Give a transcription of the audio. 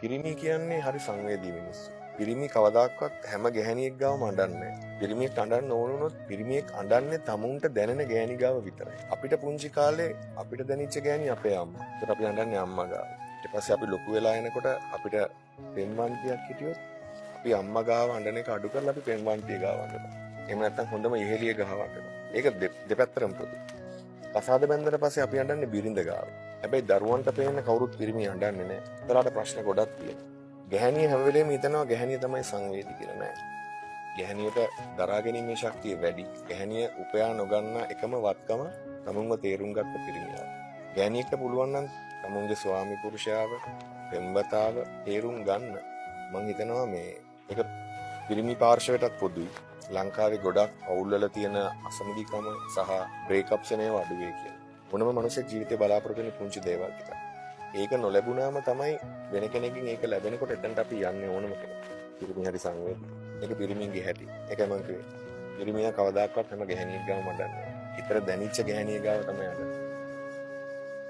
පිරිමි කියන්නේ හරි සංවේදී මිනිස්සු. පිරිමි කවදාකවත් හැම ගැහණියෙක් ගාවම අඬන්නේ නැහැ. පිරිමියෙක් අඬන්න ඕන වුණොත් පිරිමියෙක් අඬන්නේ තමුන්ට දැනෙන ගෑණි ගාව විතරයි. අපිට පුංචි කාලේ අපිට දැනෙච්ච ගෑණි අපේ අම්මා. ඒකට අපි අඬන්නේ අම්මා ගාව. ඊට පස්සේ අපි ලොකු වෙලා එනකොට අපිට පෙම්වන්තියක් හිටියොත් අපි අම්මා ගාව අඬන එක අඩු කරලා අපි පෙම්වන්තිය ගාව අඬනවා. එහෙම නැත්නම් හොඳම ඉහෙලිය ගාව අඬනවා. ඒක දෙපැත්තටම පොදුයි. කසාද බැන්දට පස්සේ අපි අඬන්නේ බිරිඳ ගාව. හැබැයි දරුවන්ට පේන්න කවුරුත් පිරිමි අඬන්නේ නැහැ. ඒතරාට ප්‍රශ්න ගොඩක් තියෙනවා. ගැහණිය හැම වෙලේම හිතනවා ගැහණිය තමයි සංවේදී කියලා නෑ. ගැහණියට දරා ගැනීමේ ශක්තිය වැඩි. ගැහණිය උපයා නොගන්නා එකම වත්කම තමුන්ව තේරුම් ගත්ත පිරිමියා. ගැහණියට පුළුවන් නම් තමුන්ගේ ස්වාමි පුරුෂයාව, පෙම්වතාව තේරුම් ගන්න. මං හිතනවා මේ ඒක පිරිමි පාර්ශවයටත් පොදුයි. ලංකාවේ ගොඩක් පවුල්වල තියෙන අසමගිකම සහ බ්‍රේක්අප්ස් ඒවා අඩු වෙයි කියලා. මොනම මනුස්සයෙක් ජීවිතේ බලාපොරොත්තු වෙන පුංචි දේවල් ටික. ඒක නොලැබුණාම තමයි වෙන කෙනෙක්ගෙන් ඒක ලැබෙනකොට එතනට අපි යන්නේ ඕනම කෙනෙක්. පිරිමි හරි සංවේදී. ඒක පිරිමින්ගේ හැටි. ඒකයි මං කිව්වේ. පිරිමියා කවදාකවත් හැම ගැහණියෙක් ගාව මඩන්නේ නැහැ. ඊතර දැනිච්ච ගැහණිය ගාව තමයි අඬන්නේ.